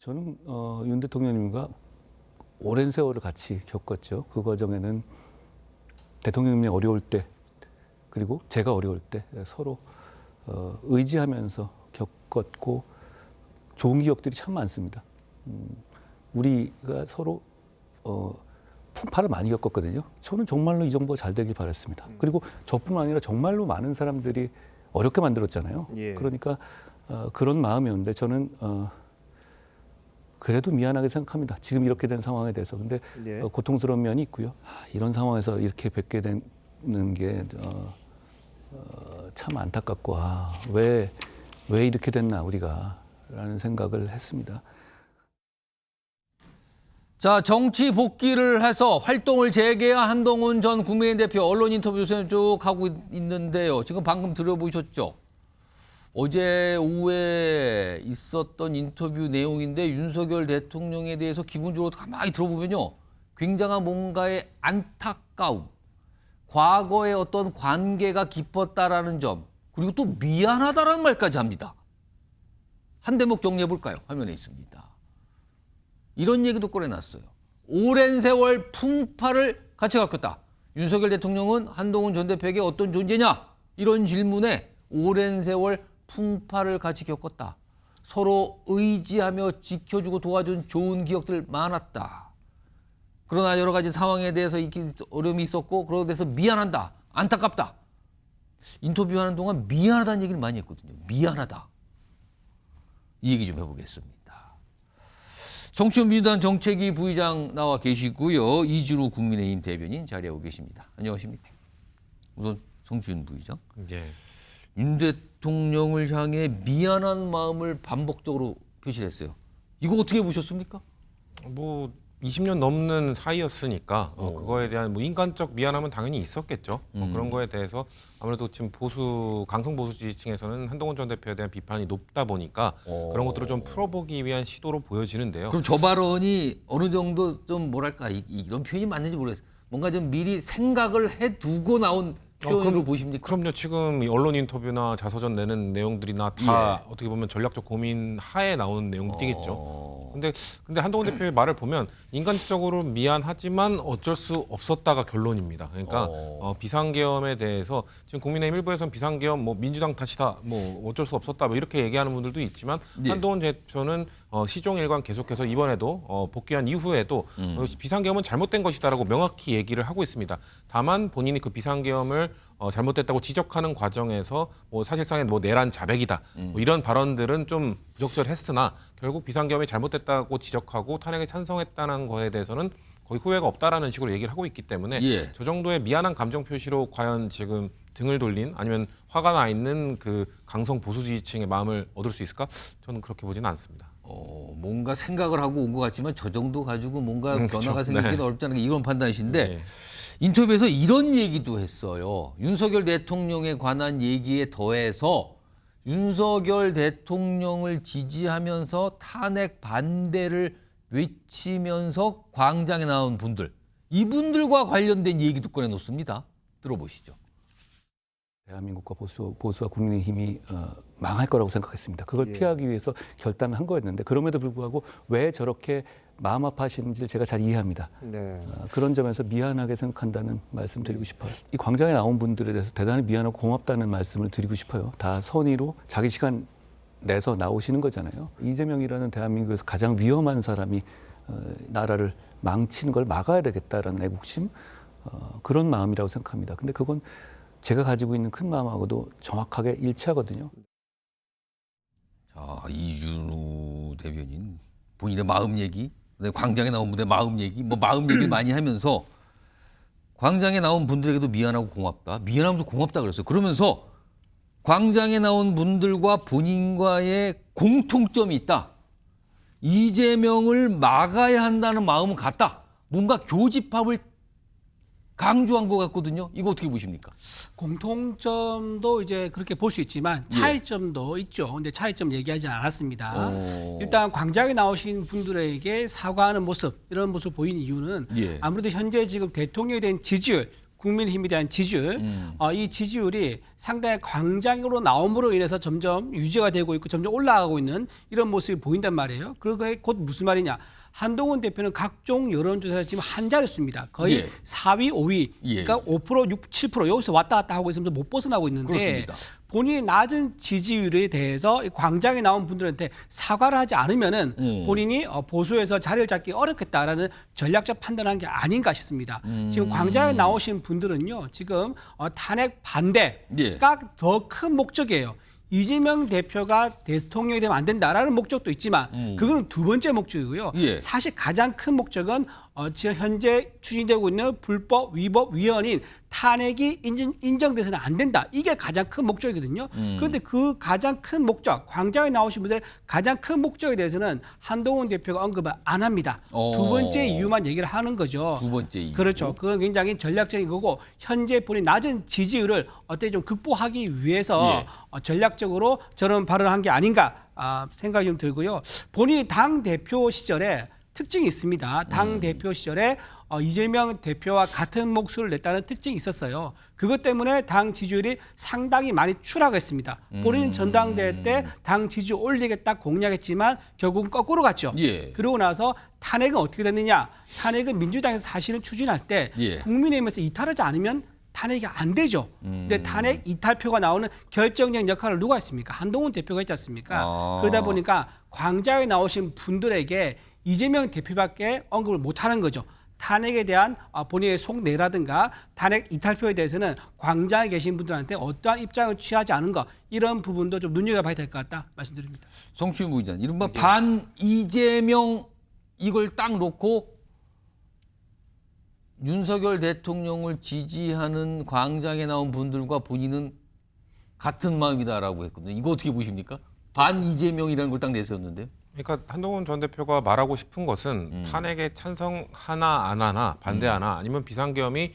저는 윤 대통령님과 오랜 세월을 같이 겪었죠. 그 과정에는 대통령님이 어려울 때 그리고 제가 어려울 때 서로 의지하면서 겪었고 좋은 기억들이 참 많습니다. 우리가 서로 풍파를 많이 겪었거든요. 저는 정말로 이 정부가 잘 되길 바랐습니다. 그리고 저뿐만 아니라 정말로 많은 사람들이 어렵게 만들었잖아요. 예. 그러니까 그런 마음이었는데 저는 그래도 미안하게 생각합니다. 지금 이렇게 된 상황에 대해서. 근데 예. 고통스러운 면이 있고요. 이런 상황에서 이렇게 뵙게 되는 게 참 안타깝고 왜 이렇게 됐나 우리가 라는 생각을 했습니다. 자, 정치 복귀를 해서 활동을 재개한 한동훈 전 국민의힘 대표 언론 인터뷰 요새 쭉 하고 있는데요. 지금 방금 들어보셨죠? 어제 오후에 있었던 인터뷰 내용인데 윤석열 대통령에 대해서 기본적으로 가만히 들어보면요. 굉장한 뭔가의 안타까움, 과거의 어떤 관계가 깊었다라는 점, 그리고 또 미안하다라는 말까지 합니다. 한 대목 정리해 볼까요? 화면에 있습니다. 이런 얘기도 꺼내놨어요. 오랜 세월 풍파를 같이 겪었다. 윤석열 대통령은 한동훈 전 대표에게 어떤 존재냐? 이런 질문에 오랜 세월 풍파를 같이 겪었다. 서로 의지하며 지켜주고 도와준 좋은 기억들 많았다. 그러나 여러 가지 상황에 대해서 어려움이 있었고 그러고 돼서 미안하다. 안타깝다. 인터뷰하는 동안 미안하다는 얘기를 많이 했거든요. 미안하다. 이 얘기 좀 해보겠습니다. 정치민주당 정책위 부의장 나와 계시고요. 이준우 국민의힘 대변인 자리하고 계십니다. 안녕하십니까? 우선 성준 부의장. 예. 윤 대통령을 향해 미안한 마음을 반복적으로 표시를 했어요. 이거 어떻게 보셨습니까? 뭐 20년 넘는 사이였으니까 그거에 대한 뭐 인간적 미안함은 당연히 있었겠죠. 그런 거에 대해서 아무래도 지금 강성 보수 지지층에서는 한동훈 전 대표에 대한 비판이 높다 보니까 그런 것들을 좀 풀어보기 위한 시도로 보여지는데요. 그럼 저 발언이 어느 정도 좀 뭐랄까 이런 표현이 맞는지 모르겠어요. 뭔가 좀 미리 생각을 해두고 나온 표현으로 보십니까? 그럼요. 지금 이 언론 인터뷰나 자서전 내는 내용들이나 다 어떻게 보면 전략적 고민 하에 나오는 내용들이겠죠. 근데 한동훈 대표의 말을 보면 인간적으로 미안하지만 어쩔 수 없었다가 결론입니다. 그러니까 비상계엄에 대해서 지금 국민의힘 일부에서는 비상계엄 뭐 민주당 탓이다, 뭐 어쩔 수 없었다, 뭐 이렇게 얘기하는 분들도 있지만 한동훈 대표는 시종일관 계속해서 이번에도 복귀한 이후에도 비상계엄은 잘못된 것이다라고 명확히 얘기를 하고 있습니다. 다만 본인이 그 비상계엄을 잘못됐다고 지적하는 과정에서 뭐 사실상의 뭐 내란 자백이다 뭐 이런 발언들은 좀 부적절했으나 결국 비상계엄이 잘못됐다고 지적하고 탄핵에 찬성했다는 거에 대해서는 거의 후회가 없다라는 식으로 얘기를 하고 있기 때문에 저 정도의 미안한 감정 표시로 과연 지금 등을 돌린 아니면 화가 나 있는 그 강성 보수 지지층의 마음을 얻을 수 있을까? 저는 그렇게 보지는 않습니다. 뭔가 생각을 하고 온 것 같지만 저 정도 가지고 뭔가 변화가 그렇죠. 생기기는 어렵다는 게 이런 판단이신데 인터뷰에서 이런 얘기도 했어요. 윤석열 대통령에 관한 얘기에 더해서 윤석열 대통령을 지지하면서 탄핵 반대를 외치면서 광장에 나온 분들, 이분들과 관련된 얘기도 꺼내놓습니다. 들어보시죠. 대한민국과 보수와 국민의힘이 망할 거라고 생각했습니다. 그걸 피하기 위해서 결단을 한 거였는데 그럼에도 불구하고 왜 저렇게 마음 아파하시는지를 제가 잘 이해합니다. 그런 점에서 미안하게 생각한다는 말씀 드리고 싶어요. 이 광장에 나온 분들에 대해서 대단히 미안하고 고맙다는 말씀을 드리고 싶어요. 다 선의로 자기 시간 내서 나오시는 거잖아요. 이재명이라는 대한민국에서 가장 위험한 사람이 나라를 망치는 걸 막아야 되겠다라는 애국심, 그런 마음이라고 생각합니다. 근데 그건 제가 가지고 있는 큰 마음하고도 정확하게 일치하거든요. 자, 이준우 대변인 본인의 마음 얘기, 광장에 나온 분들의 마음 얘기, 뭐 마음 얘기를 많이 하면서 광장에 나온 분들에게도 미안하고 고맙다, 미안하면서 고맙다 그랬어요. 그러면서 광장에 나온 분들과 본인과의 공통점이 있다. 이재명을 막아야 한다는 마음은 같다. 뭔가 교집합을 강조한 것 같거든요. 이거 어떻게 보십니까? 공통점도 이제 그렇게 볼 수 있지만 차이점도 있죠. 근데 차이점 얘기하지 않았습니다. 일단 광장에 나오신 분들에게 사과하는 모습, 이런 모습 보인 이유는 아무래도 현재 지금 대통령에 대한 지지율, 국민의힘에 대한 지지율, 이 지지율이 상당히 광장으로 나옴으로 인해서 점점 유지가 되고 있고 점점 올라가고 있는 이런 모습이 보인단 말이에요. 그게 곧 무슨 말이냐? 한동훈 대표는 각종 여론조사에서 지금 한 자릿수입니다. 거의 예. 4위, 5위, 예. 그러니까 5%, 6, 7% 여기서 왔다 갔다 하고 있으면서 못 벗어나고 있는데 그렇습니다. 본인이 낮은 지지율에 대해서 이 광장에 나온 분들한테 사과를 하지 않으면은 본인이 보수에서 자리를 잡기 어렵겠다라는 전략적 판단한 게 아닌가 싶습니다. 지금 광장에 나오신 분들은요, 지금 탄핵 반대가 예. 더 큰 목적이에요. 이재명 대표가 대통령이 되면 안 된다라는 목적도 있지만 그거는 두 번째 목적이고요. 예. 사실 가장 큰 목적은 지금 현재 추진되고 있는 불법 위법 위헌인 탄핵이 인정돼서는 안 된다. 이게 가장 큰 목적이거든요. 그런데 그 가장 큰 목적, 광장에 나오신 분들의 가장 큰 목적에 대해서는 한동훈 대표가 언급을 안 합니다. 두 번째 이유만 얘기를 하는 거죠. 두 번째 이유. 그렇죠. 그건 굉장히 전략적인 거고 현재 본인 낮은 지지율을 어떻게 좀 극복하기 위해서 예. 전략적으로 저런 발언을 한 게 아닌가 생각이 좀 들고요. 본인이 당 대표 시절에 특징이 있습니다. 당 대표 시절에 이재명 대표와 같은 목소리를 냈다는 특징이 있었어요. 그것 때문에 당 지지율이 상당히 많이 추락했습니다. 본인은 전당대회 때 당 지지율 올리겠다 공약했지만 결국은 거꾸로 갔죠. 예. 그러고 나서 탄핵은 어떻게 됐느냐. 탄핵은 민주당에서 사실은 추진할 때 예. 국민의힘에서 이탈하지 않으면 탄핵이 안 되죠. 근데 탄핵 이탈표가 나오는 결정적 역할을 누가 했습니까? 한동훈 대표가 했지 않습니까? 그러다 보니까 광장에 나오신 분들에게 이재명 대표밖에 언급을 못하는 거죠. 탄핵에 대한 본인의 속내라든가 탄핵 이탈표에 대해서는 광장에 계신 분들한테 어떠한 입장을 취하지 않은 것 이런 부분도 좀 눈여겨봐야 될 것 같다 말씀드립니다. 정치인 부의장, 이른바 반 이재명 이걸 딱 놓고 윤석열 대통령을 지지하는 광장에 나온 분들과 본인은 같은 마음이다라고 했거든요. 이거 어떻게 보십니까? 반 이재명이라는 걸 딱 내세웠는데요. 그러니까 한동훈 전 대표가 말하고 싶은 것은 탄핵에 찬성하나 안 하나 반대하나 아니면 비상계엄이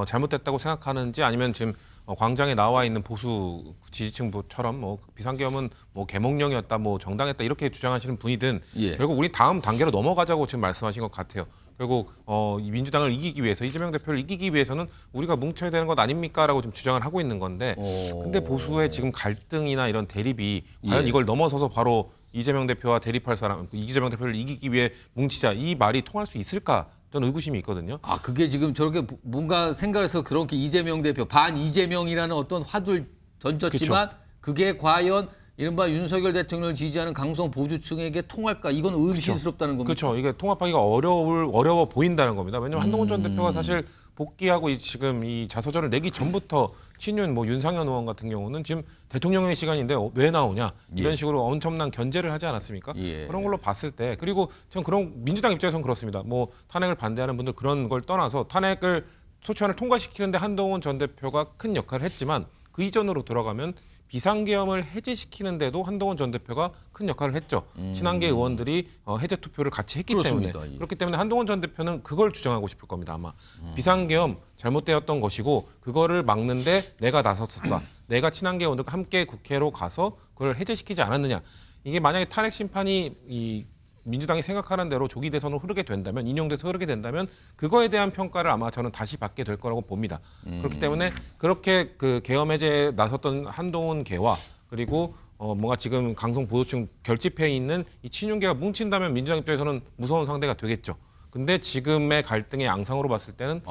잘못됐다고 생각하는지 아니면 지금 광장에 나와 있는 보수 지지층처럼 뭐 비상계엄은 뭐 계몽령이었다 뭐 정당했다 이렇게 주장하시는 분이든 예. 결국 우리 다음 단계로 넘어가자고 지금 말씀하신 것 같아요. 결국 이 민주당을 이기기 위해서 이재명 대표를 이기기 위해서는 우리가 뭉쳐야 되는 것 아닙니까라고 지금 주장을 하고 있는 건데 근데 보수의 지금 갈등이나 이런 대립이 과연 예. 이걸 넘어서서 바로 이재명 대표와 대립할 사람, 이재명 대표를 이기기 위해 뭉치자 이 말이 통할 수 있을까? 저는 의구심이 있거든요. 아, 그게 지금 저렇게 뭔가 생각해서 그렇게 이재명 대표, 반 이재명이라는 어떤 화두를 던졌지만 그게 과연 이른바 윤석열 대통령을 지지하는 강성 보수층에게 통할까? 이건 의심스럽다는 겁니다. 그렇죠. 이게 통합하기가 어려워 보인다는 겁니다. 왜냐하면 한동훈 전 대표가 사실 복귀하고 지금 이 자서전을 내기 전부터 친윤 뭐 윤상현 의원 같은 경우는 지금 대통령의 시간인데 왜 나오냐 이런 식으로 엄청난 견제를 하지 않았습니까? 예. 그런 걸로 봤을 때 그리고 전 그런 민주당 입장에서는 그렇습니다. 뭐 탄핵을 반대하는 분들 그런 걸 떠나서 탄핵을 소추안을 통과시키는데 한동훈 전 대표가 큰 역할을 했지만 그 이전으로 돌아가면 비상계엄을 해제시키는데도 한동훈 전 대표가 큰 역할을 했죠. 친한계 의원들이 해제 투표를 같이 했기 그렇습니다. 때문에 예. 그렇기 때문에 한동훈 전 대표는 그걸 주장하고 싶을 겁니다. 아마 비상계엄 잘못되었던 것이고 그거를 막는데 내가 나섰었다. 내가 친한계 의원들과 함께 국회로 가서 그걸 해제시키지 않았느냐. 이게 만약에 탄핵 심판이 이 민주당이 생각하는 대로 조기 대선으로 흐르게 된다면 인용돼서 흐르게 된다면 그거에 대한 평가를 아마 저는 다시 받게 될 거라고 봅니다. 그렇기 때문에 그렇게 그 계엄 해제에 나섰던 한동훈 계와 그리고 뭔가 지금 강성 보수층 결집해 있는 이 친윤계가 뭉친다면 민주당 입장에서는 무서운 상대가 되겠죠. 근데 지금의 갈등의 양상으로 봤을 때는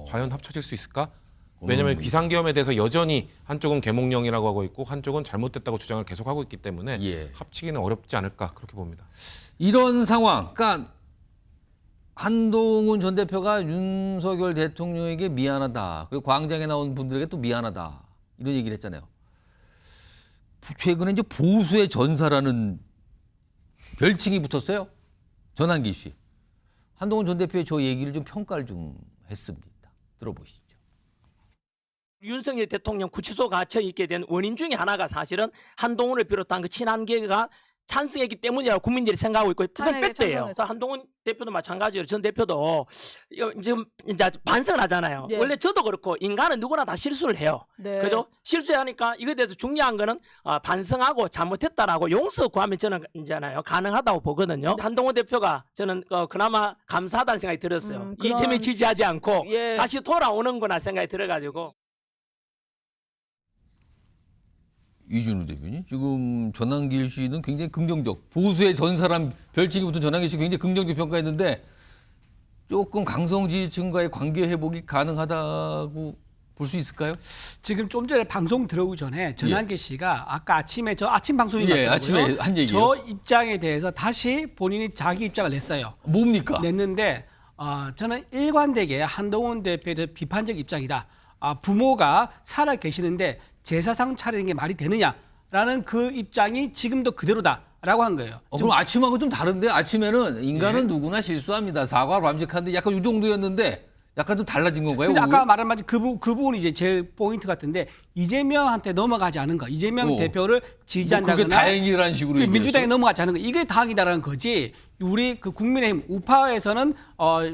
과연 합쳐질 수 있을까? 왜냐하면 비상계엄에 대해서 여전히 한쪽은 계몽령이라고 하고 있고 한쪽은 잘못됐다고 주장을 계속하고 있기 때문에 예. 합치기는 어렵지 않을까 그렇게 봅니다. 이런 상황, 그러니까 한동훈 전 대표가 윤석열 대통령에게 미안하다. 그리고 광장에 나온 분들에게 또 미안하다. 이런 얘기를 했잖아요. 최근에 이제 보수의 전사라는 별칭이 붙었어요. 전환기 씨. 한동훈 전 대표의 저 얘기를 좀 평가를 좀 했습니다. 들어보시죠. 윤석열 대통령 구치소 갇혀 있게 된 원인 중에 하나가 사실은 한동훈을 비롯한 그 친한계가 찬성했기 때문이라고 국민들이 생각하고 있고 그건 탄핵에 팩트예요. 찬성해서. 그래서 한동훈 대표도 마찬가지로 전 대표도 이거 지금 이제 반성을 하잖아요. 예. 원래 저도 그렇고 인간은 누구나 다 실수를 해요. 네. 그죠? 실수하니까 이거에 대해서 중요한 거는 반성하고 잘못했다라고 용서 구하면 저는 이제나요 가능하다고 보거든요. 한동훈 대표가 저는 그나마 감사하다는 생각이 들었어요. 그런- 이재명 지지하지 않고 예. 다시 돌아오는구나 생각이 들어가지고. 이준우 대표님 지금 전환길 씨는 굉장히 긍정적 보수의 전 사람 별칭이 붙은 전환길 씨 굉장히 긍정적 평가했는데 조금 강성 지지층과의 관계 회복이 가능하다고 볼 수 있을까요? 지금 좀 전에 방송 들어오기 전에 전환기 씨가 아까 아침에 저 아침 방송인 것 예, 같더라고요. 아침에 한 얘기요. 저 입장에 대해서 다시 본인이 자기 입장을 냈어요. 뭡니까? 냈는데 저는 일관되게 한동훈 대표에 대해 비판적 입장이다. 부모가 살아 계시는데 제사상 차리는 게 말이 되느냐라는 그 입장이 지금도 그대로다라고 한 거예요. 그럼 아침하고 좀 다른데 아침에는 인간은 누구나 실수합니다. 사과를 완벽한데 약간 이 정도였는데 약간 좀 달라진 건가요? 근데 오후에? 아까 말한 맞이 그 부분이 이제 제일 포인트 같은데 이재명한테 넘어가지 않은 거, 이재명 대표를 지지한다거나 그게 다행이라는 식으로 얘기했어요? 민주당에 넘어가지 않은 거, 이게 다행이다라는 거지. 우리 그 국민의힘 우파에서는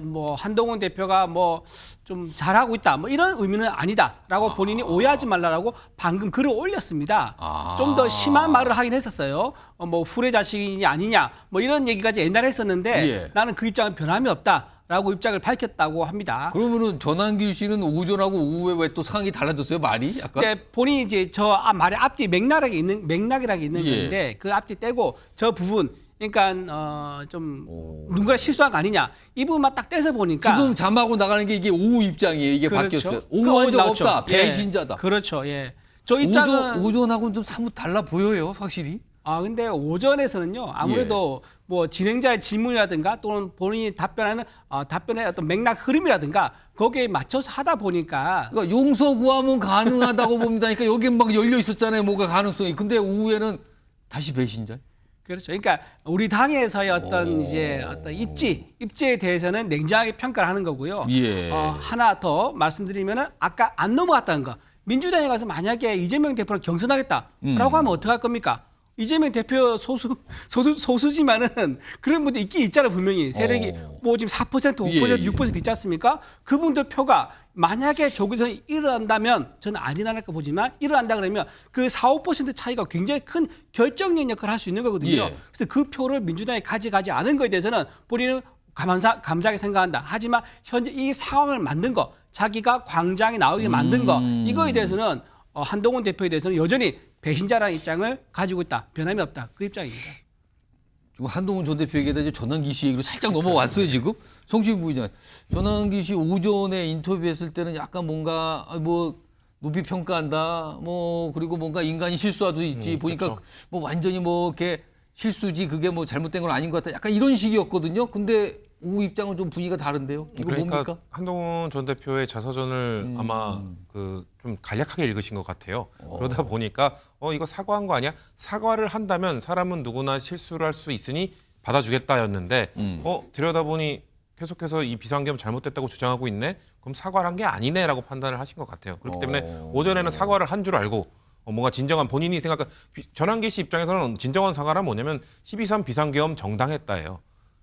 뭐 한동훈 대표가 뭐 좀 잘하고 있다, 뭐 이런 의미는 아니다라고 본인이 오해하지 말라라고 방금 글을 올렸습니다. 좀 더 심한 말을 하긴 했었어요. 뭐 후레 자식이 아니냐, 뭐 이런 얘기까지 옛날에 했었는데 예. 나는 그 입장은 변함이 없다라고 입장을 밝혔다고 합니다. 그러면은 전환길 씨는 오전하고 오후에 왜 또 상황이 달라졌어요? 말이 약간? 근데 본인이 이제 저 말의 앞뒤 맥락이 있는 예. 건데 그 앞뒤 떼고 저 부분 그러니까 좀 누군가 실수한 거 아니냐 이 부분만 딱 떼서 보니까 지금 잠하고 나가는 게 이게 오후 입장이에요. 이게 그렇죠. 바뀌었어요. 그 오후한 적 나왔죠. 없다. 예. 배신자다. 그렇죠. 예. 저 입장은 오전하고는 좀 사뭇 달라 보여요, 확실히. 근데 오전에서는요 아무래도 뭐 진행자의 질문이라든가 또는 본인이 답변하는 답변의 어떤 맥락 흐름이라든가 거기에 맞춰서 하다 보니까 그러니까 용서 구하면 가능하다고 봅니다. 그러니까 여기 막 열려 있었잖아요. 뭐가 가능성이. 근데 오후에는 다시 배신자. 그렇죠. 그러니까 우리 당에서의 어떤 이제 어떤 입지에 대해서는 냉정하게 평가를 하는 거고요. 예. 하나 더 말씀드리면은 아까 안 넘어갔다는 거. 민주당에 가서 만약에 이재명 대표를 경선하겠다라고 하면 어떡할 겁니까? 이재명 대표 소수지만은 그런 분들 있긴 있잖아요, 분명히. 세력이 뭐 지금 4%, 5%, 예, 예. 6% 있지 않습니까? 그분들 표가 만약에 조기선이 일어난다면 저는 안 일어날까 보지만 일어난다 그러면 그 4, 5% 차이가 굉장히 큰 결정적 역할을 할 수 있는 거거든요. 예. 그래서 그 표를 민주당이 가져가지 않은 거에 대해서는 본인은 감사하게 생각한다. 하지만 현재 이 상황을 만든 거, 자기가 광장에 나오게 만든 거, 이거에 대해서는 한동훈 대표에 대해서는 여전히 배신자라는 입장을 가지고 있다. 변함이 없다. 그 입장입니다. 지금 한동훈 전 대표에게다 이제 전환기 씨 얘기로 살짝 넘어왔어요, 지금. 송신 부의장. 전환기 씨 오전에 인터뷰했을 때는 약간 뭔가 뭐 높이 평가한다. 뭐 그리고 뭔가 인간이 실수할 수도 있지. 보니까 그렇죠. 뭐 완전히 뭐 이렇게 실수지 그게 뭐 잘못된 건 아닌 것 같다. 약간 이런 식이었거든요. 근데 오후 입장은 좀 분위기가 다른데요. 이거 그러니까 뭡니까? 한동훈 전 대표의 자서전을 아마 그 좀 간략하게 읽으신 것 같아요. 그러다 보니까 이거 사과한 거 아니야? 사과를 한다면 사람은 누구나 실수를 할 수 있으니 받아주겠다였는데 들여다보니 계속해서 이 비상계엄 잘못됐다고 주장하고 있네. 그럼 사과를 한 게 아니네라고 판단을 하신 것 같아요. 그렇기 때문에 오전에는 사과를 한 줄 알고 뭔가 진정한 본인이 생각한 전환기 씨 입장에서는 진정한 사과란 뭐냐면 12.3 비상계엄 정당했다예요.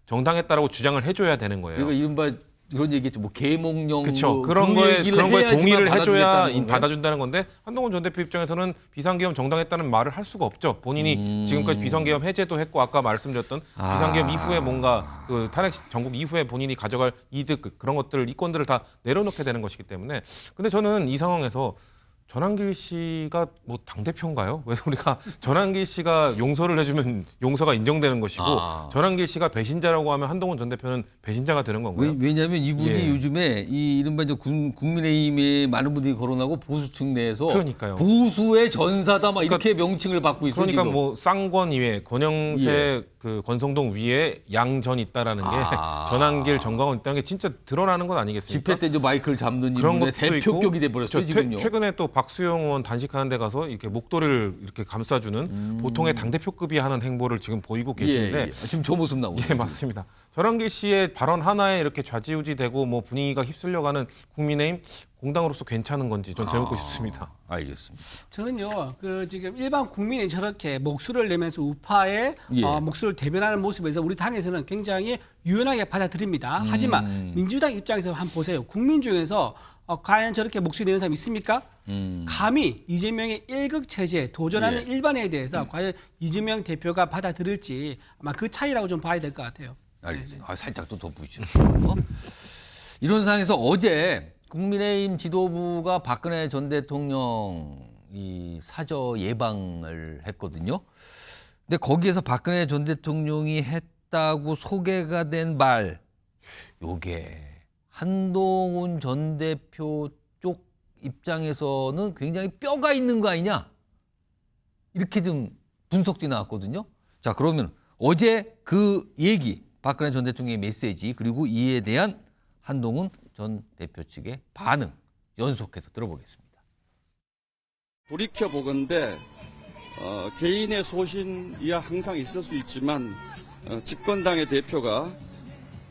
정당했다라고 주장을 해줘야 되는 거예요. 그러니까 이른바 그런 얘기했죠. 뭐 계몽령 그렇죠. 뭐 그런 거에 얘기를 동의를 해줘야 받아주겠다는 건가요? 받아준다는 건데 한동훈 전 대표 입장에서는 비상계엄 정당했다는 말을 할 수가 없죠. 본인이 지금까지 비상계엄 해제도 했고 아까 말씀드렸던 비상계엄 이후에 뭔가 그 탄핵 전국 이후에 본인이 가져갈 이득 그런 것들 이권들을 다 내려놓게 되는 것이기 때문에 근데 저는 이 상황에서 전환길 씨가 뭐 당대표인가요? 왜 우리가 전환길 씨가 용서를 해주면 용서가 인정되는 것이고 전환길 씨가 배신자라고 하면 한동훈 전 대표는 배신자가 되는 건가요? 왜냐하면 이분이 예. 요즘에 이 이른바 이제 국민의힘에 많은 분들이 거론하고 보수층 내에서 그러니까요. 보수의 전사다 막 이렇게 명칭을 받고 있어요. 그러니까 지금. 뭐 쌍권 위에 권영세 예. 그 권성동 위에 양전 있다라는 게 전환길 정광훈 있다는 게 진짜 드러나는 건 아니겠습니까? 집회 때 이제 마이크를 잡는 그런 인물의 것도 대표격이 있고, 돼버렸어요 그렇죠. 지금요. 최근에 또 박수영 의원 단식하는 데 가서 이렇게 목도리를 이렇게 감싸주는 보통의 당대표급이 하는 행보를 지금 보이고 계신데 예. 지금 저 모습 나오고 예, 맞습니다. 전환길 씨의 발언 하나에 이렇게 좌지우지되고 뭐 분위기가 휩쓸려가는 국민의힘 공당으로서 괜찮은 건지 좀 되묻고 싶습니다. 알겠습니다. 저는요, 그 지금 일반 국민이 저렇게 목소리를 내면서 우파의 예. 목소리를 대변하는 모습에서 우리 당에서는 굉장히 유연하게 받아들입니다. 하지만 민주당 입장에서 한번 보세요. 국민 중에서 과연 저렇게 목소리 내는 사람 있습니까? 감히 이재명의 일극 체제에 도전하는 예. 일반에 대해서 과연 이재명 대표가 받아들일지 아마 그 차이라고 좀 봐야 될 것 같아요. 알겠습니다. 살짝 또 덧붙이셨어요. 이런 상황에서 어제 국민의힘 지도부가 박근혜 전 대통령 이 사저 예방을 했거든요. 근데 거기에서 박근혜 전 대통령이 했다고 소개가 된 말, 요게 한동훈 전 대표 쪽 입장에서는 굉장히 뼈가 있는 거 아니냐? 이렇게 좀 분석도 나왔거든요. 자, 그러면 어제 그 얘기, 박근혜 전 대통령의 메시지, 그리고 이에 대한 한동훈 전 대표 측의 반응 연속해서 들어보겠습니다. 돌이켜보건대 개인의 소신이야 항상 있을 수 있지만 집권당의 대표가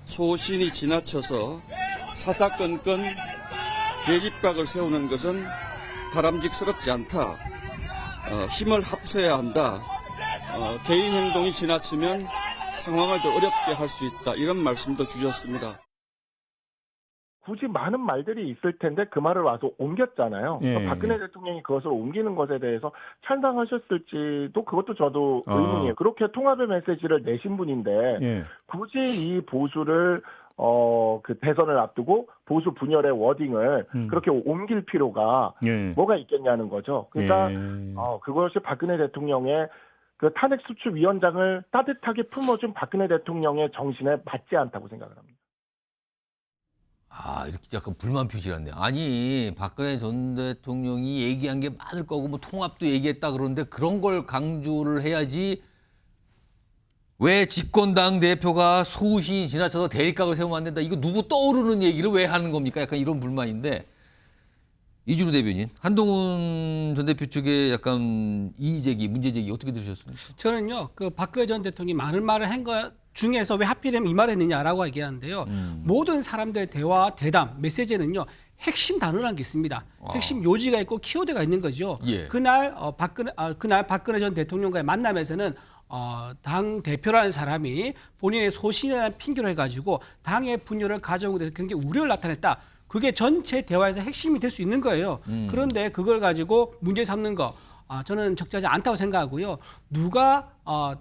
소신이 지나쳐서 사사건건 계집각을 세우는 것은 바람직스럽지 않다. 힘을 합쳐야 한다. 개인 행동이 지나치면 상황을 더 어렵게 할 수 있다. 이런 말씀도 주셨습니다. 굳이 많은 말들이 있을 텐데 그 말을 와서 옮겼잖아요. 예. 그러니까 박근혜 대통령이 그것을 옮기는 것에 대해서 찬성하셨을지도 그것도 저도 의문이에요. 그렇게 통합의 메시지를 내신 분인데 예. 굳이 이 보수를 그 대선을 앞두고 보수 분열의 워딩을 그렇게 옮길 필요가 예. 뭐가 있겠냐는 거죠. 그러니까 예. 그것이 박근혜 대통령의 그 탄핵수출위원장을 따뜻하게 품어준 박근혜 대통령의 정신에 맞지 않다고 생각을 합니다. 아, 이렇게 약간 불만 표시를 했네요. 아니, 박근혜 전 대통령이 얘기한 게 많을 거고, 뭐 통합도 얘기했다 그러는데 그런 걸 강조를 해야지 왜 집권당 대표가 소신이 지나쳐서 대립각을 세우면 안 된다. 이거 누구 떠오르는 얘기를 왜 하는 겁니까? 약간 이런 불만인데. 이준우 대변인, 한동훈 전 대표 측의 약간 이의제기, 문제제기 어떻게 들으셨습니까? 저는요, 그 박근혜 전 대통령이 많은 말을 한 것 중에서 왜 하필이면 이 말을 했느냐라고 얘기하는데요. 모든 사람들의 대화, 대담, 메시지는요, 핵심 단어라는 게 있습니다. 핵심 요지가 있고 키워드가 있는 거죠. 예. 그날 박근혜 전 대통령과의 만남에서는 당 대표라는 사람이 본인의 소신이라는 핑계로 해가지고 당의 분열을 가져오게 돼서 굉장히 우려를 나타냈다. 그게 전체 대화에서 핵심이 될 수 있는 거예요. 그런데 그걸 가지고 문제 삼는 거 저는 적절하지 않다고 생각하고요. 누가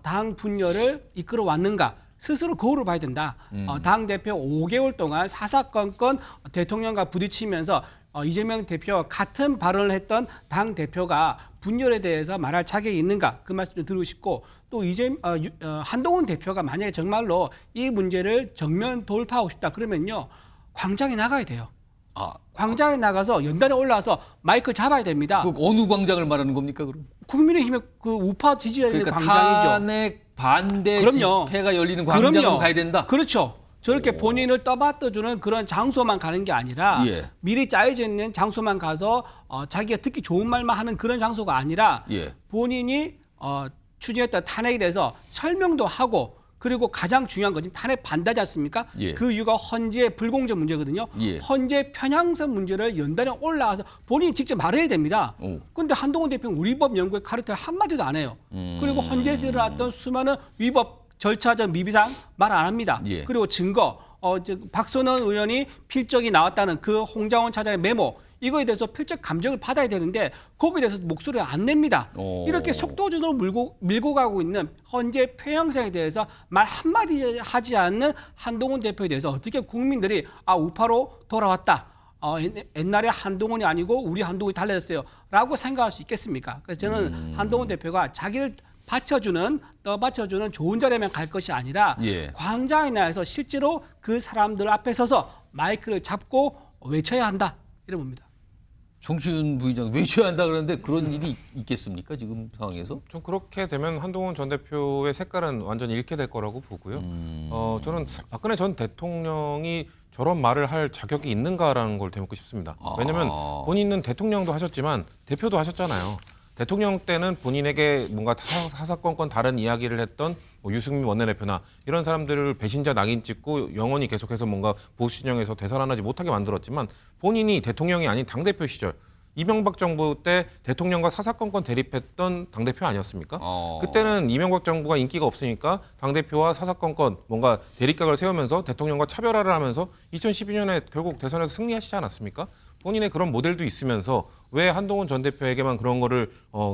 당 분열을 이끌어 왔는가 스스로 거울을 봐야 된다. 당 대표 5개월 동안 사사건건 대통령과 부딪히면서 이재명 대표와 같은 발언을 했던 당 대표가 분열에 대해서 말할 자격이 있는가 그 말씀 좀 드리고 싶고 또 한동훈 대표가 만약에 정말로 이 문제를 정면 돌파하고 싶다 그러면요 광장에 나가야 돼요. 광장에 나가서 연단에 올라와서 마이크를 잡아야 됩니다. 그 어느 광장을 말하는 겁니까, 그럼? 국민의힘의 그 우파 지지자 있는 그러니까 광장이죠. 탄핵 반대 그럼요. 집회가 열리는 광장으로 그럼요. 가야 된다. 그렇죠. 저렇게 본인을 떠받들어주는 그런 장소만 가는 게 아니라 예. 미리 짜여져 있는 장소만 가서 자기가 듣기 좋은 말만 하는 그런 장소가 아니라 예. 본인이 추진했던 탄핵에 대해서 설명도 하고 그리고 가장 중요한 건 지금 탄핵 반대하지 않습니까? 예. 그 이유가 헌재의 불공정 문제거든요. 예. 헌재 편향성 문제를 연단에 올라와서 본인이 직접 말해야 됩니다. 그런데 한동훈 대표는 우리 법 연구의 카르텔 한마디도 안 해요. 그리고 헌재에서 일어났던 수많은 위법 절차적 미비상 말 안 합니다. 예. 그리고 증거, 박선원 의원이 필적이 나왔다는 그 홍장원 차장의 메모 이거에 대해서 필적 감정을 받아야 되는데 거기에 대해서 목소리를 안 냅니다. 이렇게 속도전으로 밀고 가고 있는 헌재 폐영상에 대해서 말 한마디 하지 않는 한동훈 대표에 대해서 어떻게 국민들이 우파로 돌아왔다. 옛날에 한동훈이 아니고 우리 한동훈이 달라졌어요. 라고 생각할 수 있겠습니까? 그래서 저는 한동훈 대표가 자기를 떠받쳐주는 좋은 자리에만 갈 것이 아니라 예. 광장에 나와서 실제로 그 사람들 앞에 서서 마이크를 잡고 외쳐야 한다. 이런 겁니다. 정치윤 부의장 외쳐야 한다 그러는데 그런 일이 있겠습니까? 지금 상황에서? 좀 그렇게 되면 한동훈 전 대표의 색깔은 완전히 잃게 될 거라고 보고요. 저는 박근혜 전 대통령이 저런 말을 할 자격이 있는가라는 걸 되묻고 싶습니다. 왜냐하면 본인은 대통령도 하셨지만 대표도 하셨잖아요. 대통령 때는 본인에게 뭔가 사사건건 다른 이야기를 했던 뭐 유승민 원내대표나 이런 사람들을 배신자 낙인 찍고 영원히 계속해서 뭔가 보수 진영에서 되살아나지 못하게 만들었지만 본인이 대통령이 아닌 당대표 시절 이명박 정부 때 대통령과 사사건건 대립했던 당대표 아니었습니까? 그때는 이명박 정부가 인기가 없으니까 당대표와 사사건건 뭔가 대립각을 세우면서 대통령과 차별화를 하면서 2012년에 결국 대선에서 승리하시지 않았습니까? 본인의 그런 모델도 있으면서 왜 한동훈 전 대표에게만 그런 거를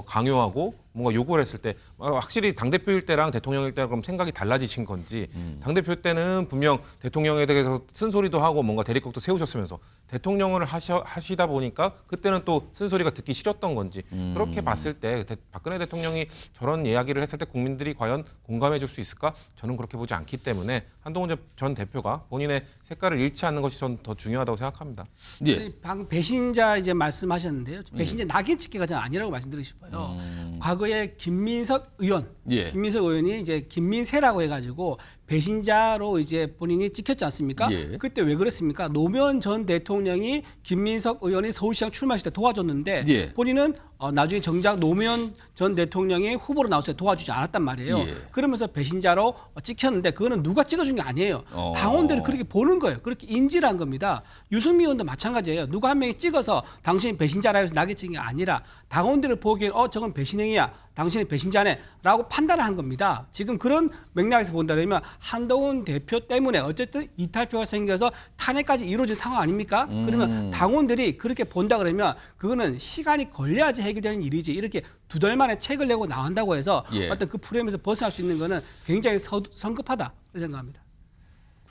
강요하고 뭔가 요구를 했을 때 확실히 당대표일 때랑 대통령일 때랑 그럼 생각이 달라지신 건지 당대표 때는 분명 대통령에 대해서 쓴소리도 하고 뭔가 대립각도 세우셨으면서 대통령을 하시다 보니까 그때는 또 쓴소리가 듣기 싫었던 건지 그렇게 봤을 때 박근혜 대통령이 저런 이야기를 했을 때 국민들이 과연 공감해 줄 수 있을까? 저는 그렇게 보지 않기 때문에 한동훈 전 대표가 본인의 색깔을 잃지 않는 것이 전 더 중요하다고 생각합니다. 예. 방금 배신자 이제 말씀하셨는데요. 배신자 낙인 찍기가 저는 아니라고 말씀드리고 싶어요. 과거에 김민석 의원, 예. 김민석 의원이 이제 김민세라고 해가지고 배신자로 이제 본인이 찍혔지 않습니까? 예. 그때 왜 그랬습니까? 노무현 전 대통령이 김민석 의원이 서울시장 출마했을 때 도와줬는데 예. 본인은 나중에 정작 노무현 전 대통령이 후보로 나왔을 때 도와주지 않았단 말이에요. 예. 그러면서 배신자로 찍혔는데 그거는 누가 찍어준 게 아니에요. 당원들이 그렇게 보는 거예요. 그렇게 인지를 한 겁니다. 유승민 의원도 마찬가지예요. 누가 한 명이 찍어서 당신이 배신자라 해서 낙인 찍은 게 아니라 당원들을 보기엔 저건 배신행위야. 당신이 배신자네 라고 판단을 한 겁니다. 지금 그런 맥락에서 본다면 한동훈 대표 때문에 어쨌든 이탈표가 생겨서 탄핵까지 이루어진 상황 아닙니까? 그러면 당원들이 그렇게 본다 그러면 그거는 시간이 걸려야지 해결되는 일이지 이렇게 두 달 만에 책을 내고 나온다고 해서 예. 어떤 그 프레임에서 벗어날 수 있는 거는 굉장히 성급하다 생각합니다.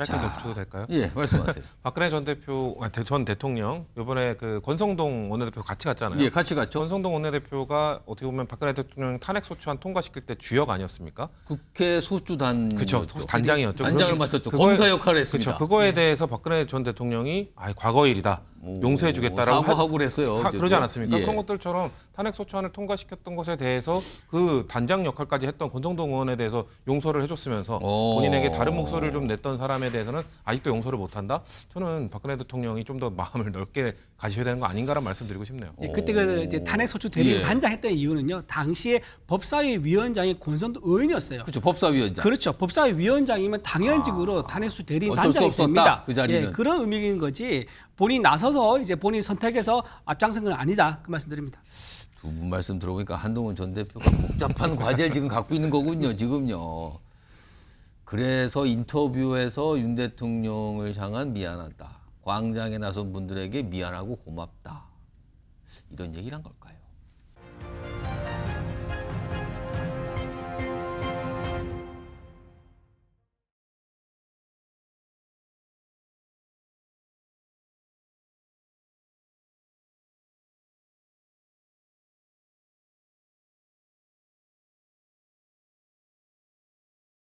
짧게 더 붙여도 될까요? 예, 말씀하세요. 박근혜 전 대통령 이번에 그 권성동 원내대표 같이 갔잖아요. 예, 같이 갔죠. 권성동 원내대표가 어떻게 보면 박근혜 대통령 탄핵 소추안 통과시킬 때 주역 아니었습니까? 국회 소주단 그렇죠. 단장이었죠. 단장을 맡았죠. 그거에- 검사 역할을 했습니다. 그렇죠. 그거에 대해서 박근혜 전 대통령이 과거 일이다. 용서해주겠다라고 사과하고 그랬어요. 그러지 않았습니까? 예. 그런 것들처럼 탄핵 소추안을 통과시켰던 것에 대해서 그 단장 역할까지 했던 권성동 의원에 대해서 용서를 해줬으면서 본인에게 다른 목소리를 좀 냈던 사람에 대해서는 아직도 용서를 못한다. 저는 박근혜 대통령이 좀 더 마음을 넓게 가지셔야 되는 거 아닌가라는 말씀드리고 싶네요. 그때 그 이제 탄핵소추 대리 예. 단장했던 이유는요. 당시에 법사위 위원장이 권성동 의원이었어요. 그렇죠. 법사위원장. 그렇죠. 법사위 위원장이면 당연직으로 탄핵소추 대리인 어쩔 수 단장이 없었다, 됩니다. 그 자리는. 예, 그런 의미인 거지. 본인이 나서서 이제 본인 선택해서 앞장선 건 아니다. 그 말씀드립니다. 두 분 말씀 들어보니까 한동훈 전 대표가 복잡한 과제를 지금 갖고 있는 거군요. 지금요. 그래서 인터뷰에서 윤 대통령을 향한 미안하다. 광장에 나선 분들에게 미안하고 고맙다. 이런 얘기를 한 걸까요?